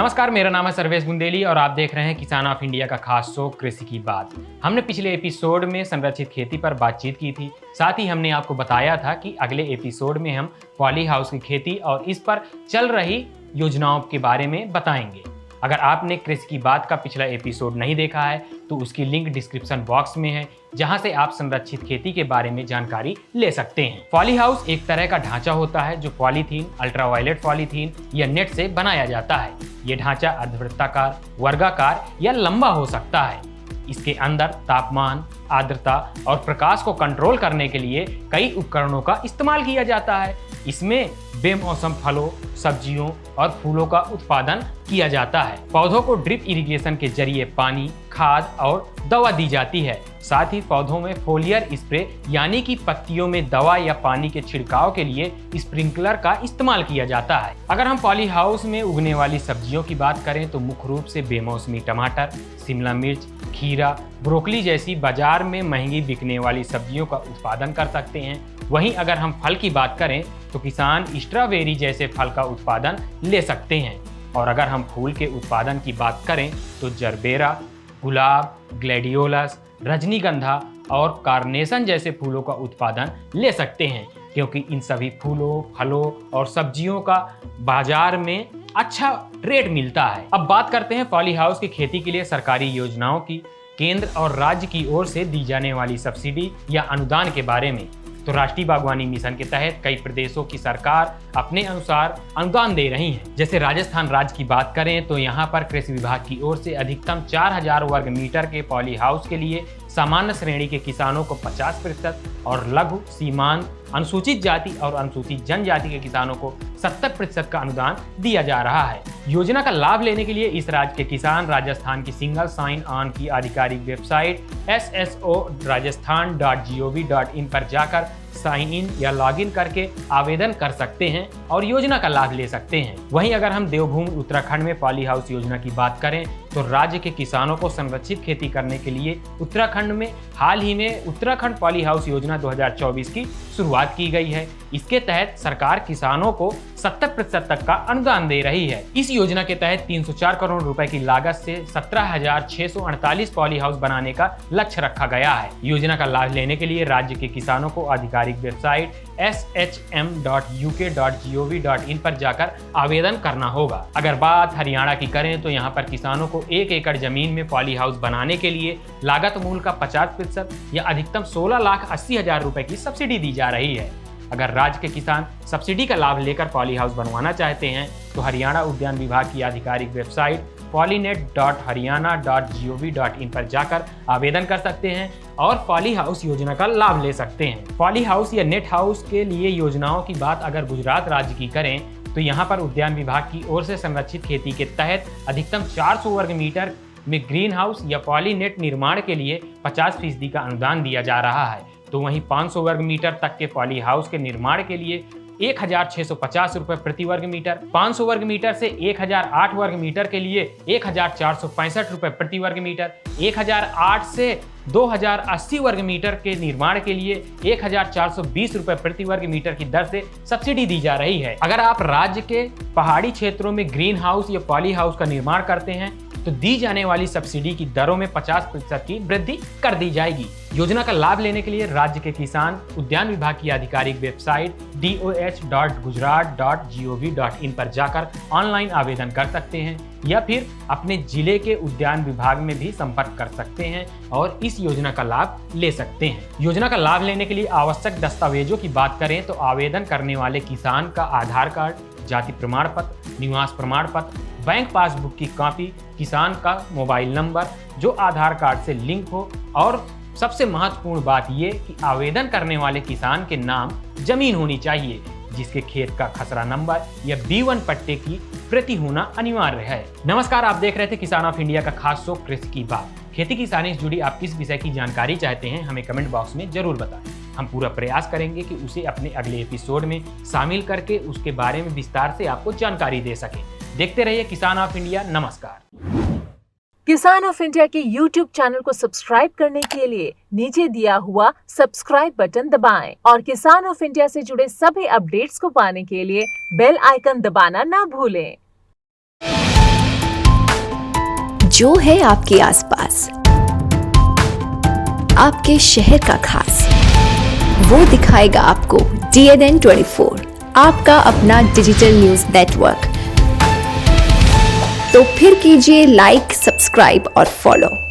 नमस्कार, मेरा नाम है सर्वेश बुंदेली और आप देख रहे हैं किसान ऑफ इंडिया का खास शो कृषि की बात। हमने पिछले एपिसोड में संरक्षित खेती पर बातचीत की थी। साथ ही हमने आपको बताया था कि अगले एपिसोड में हम पॉली हाउस की खेती और इस पर चल रही योजनाओं के बारे में बताएंगे। अगर आपने कृषि की बात का पिछला एपिसोड नहीं देखा है तो उसकी लिंक डिस्क्रिप्शन बॉक्स में है, जहां से आप संरक्षित खेती के बारे में जानकारी ले सकते हैं। पॉली हाउस एक तरह का ढांचा होता है जो पॉलीथीन, अल्ट्रावायलेट पॉलीथीन या नेट से बनाया जाता है। ये ढांचा अर्धवृत्ताकार, वर्गाकार या लंबा हो सकता है। इसके अंदर तापमान, आर्द्रता और प्रकाश को कंट्रोल करने के लिए कई उपकरणों का इस्तेमाल किया जाता है। इसमें बेमौसम फलों, सब्जियों और फूलों का उत्पादन किया जाता है। पौधों को ड्रिप इरिगेशन के जरिए पानी, खाद और दवा दी जाती है। साथ ही पौधों में फोलियर स्प्रे यानी कि पत्तियों में दवा या पानी के छिड़काव के लिए स्प्रिंकलर का इस्तेमाल किया जाता है। अगर हम पॉली हाउस में उगने वाली सब्जियों की बात करें तो मुख्य रूप से बेमौसमी टमाटर, शिमला मिर्च, खीरा, ब्रोकली जैसी बाजार में महंगी बिकने वाली सब्जियों का उत्पादन कर सकते हैं। वहीं अगर हम फल की बात करें तो किसान स्ट्रॉबेरी जैसे फल का उत्पादन ले सकते हैं। और अगर हम फूल के उत्पादन की बात करें तो जरबेरा, गुलाब, ग्लैडियोलस, रजनीगंधा और कार्नेशन जैसे फूलों का उत्पादन ले सकते हैं, क्योंकि इन सभी फूलों, फलों और सब्जियों का बाजार में अच्छा रेट मिलता है। अब बात करते हैं पॉली हाउस की खेती के लिए सरकारी योजनाओं की, केंद्र और राज्य की ओर से दी जाने वाली सब्सिडी या अनुदान के बारे में। तो राष्ट्रीय बागवानी मिशन के तहत कई प्रदेशों की सरकार अपने अनुसार अनुदान दे रही है। जैसे राजस्थान राज्य की बात करें तो यहाँ पर कृषि विभाग की ओर से अधिकतम 4000 वर्ग मीटर के पॉली हाउस के लिए सामान्य श्रेणी के किसानों को 50% और लघु, सीमांत, अनुसूचित जाति और अनुसूचित जनजाति के किसानों को 70% का अनुदान दिया जा रहा है। योजना का लाभ लेने के लिए इस राज्य के किसान राजस्थान की सिंगल साइन ऑन की आधिकारिक वेबसाइट sso.rajasthan.gov.in पर जाकर साइन इन या लॉग इन करके आवेदन कर सकते हैं और योजना का लाभ ले सकते हैं। वहीं अगर हम देवभूमि उत्तराखंड में पॉली हाउस योजना की बात करें तो राज्य के किसानों को संरक्षित खेती करने के लिए उत्तराखंड में हाल ही में उत्तराखंड पॉली हाउस योजना 2024 की शुरुआत की गई है। इसके तहत सरकार किसानों को 70% तक का अनुदान दे रही है। इस योजना के तहत 304 करोड़ रुपए की लागत से 17,648 पॉली हाउस बनाने का लक्ष्य रखा गया है। योजना का लाभ लेने के लिए राज्य के किसानों को आधिकारिक वेबसाइट shm.uk.gov.in पर जाकर आवेदन करना होगा। अगर बात हरियाणा की करें तो यहाँ पर किसानों को 1 एकड़ जमीन में पॉली हाउस बनाने के लिए लागत मूल्य का 50% या अधिकतम 16,80,000 रुपए की सब्सिडी दी जा रही है। अगर राज्य के किसान सब्सिडी का लाभ लेकर पॉली हाउस बनवाना चाहते हैं तो हरियाणा उद्यान विभाग की आधिकारिक वेबसाइट polynet.haryana.gov.in पर जाकर आवेदन कर सकते हैं और पॉली हाउस योजना का लाभ ले सकते हैं। पॉली हाउस या नेट हाउस के लिए योजनाओं की बात अगर गुजरात राज्य की करें तो यहाँ पर उद्यान विभाग की ओर से संरक्षित खेती के तहत अधिकतम 400 वर्ग मीटर में ग्रीन हाउस या पॉली नेट निर्माण के लिए 50% का अनुदान दिया जा रहा है। तो वहीं 500 वर्ग मीटर तक के पॉली हाउस के निर्माण के लिए 1,650 रुपए प्रति वर्ग मीटर, 500 वर्ग मीटर से 1,008 वर्ग मीटर के लिए 1,465 रुपए प्रति वर्ग मीटर, 1,008 से 2,080 वर्ग मीटर के निर्माण के लिए 1,420 रुपए प्रति वर्ग मीटर की दर से सब्सिडी दी जा रही है। अगर आप राज्य के पहाड़ी क्षेत्रों में ग्रीन हाउस या पॉली हाउस का निर्माण करते हैं तो दी जाने वाली सब्सिडी की दरों में 50% की वृद्धि कर दी जाएगी। योजना का लाभ लेने के लिए राज्य के किसान उद्यान विभाग की आधिकारिक वेबसाइट doh.gujarat.gov.in पर जाकर ऑनलाइन आवेदन कर सकते हैं या फिर अपने जिले के उद्यान विभाग में भी संपर्क कर सकते हैं और इस योजना का लाभ ले सकते हैं। योजना का लाभ लेने के लिए आवश्यक दस्तावेजों की बात करें तो आवेदन करने वाले किसान का आधार कार्ड, जाति प्रमाण पत्र, निवास प्रमाण पत्र, बैंक पासबुक की कॉपी, किसान का मोबाइल नंबर जो आधार कार्ड से लिंक हो और सबसे महत्वपूर्ण बात ये कि आवेदन करने वाले किसान के नाम जमीन होनी चाहिए जिसके खेत का खसरा नंबर या B1 पट्टे की प्रति होना अनिवार्य है। नमस्कार, आप देख रहे थे किसान ऑफ इंडिया का खास शो कृषि की बात। खेती किसानी से जुड़ी आप किस विषय की जानकारी चाहते हैं हमें कमेंट बॉक्स में जरूर बताएं। हम पूरा प्रयास करेंगे कि उसे अपने अगले एपिसोड में शामिल करके उसके बारे में विस्तार से आपको जानकारी दे सके। देखते रहिए किसान ऑफ इंडिया। नमस्कार। किसान ऑफ इंडिया के YouTube चैनल को सब्सक्राइब करने के लिए नीचे दिया हुआ सब्सक्राइब बटन दबाएं और किसान ऑफ इंडिया से जुड़े सभी अपडेट्स को पाने के लिए बेल आइकन दबाना ना भूलें। जो है आपके आसपास, आपके शहर का खास, वो दिखाएगा आपको DNN 24, आपका अपना डिजिटल न्यूज नेटवर्क। तो फिर कीजिए लाइक, सब्सक्राइब और फॉलो।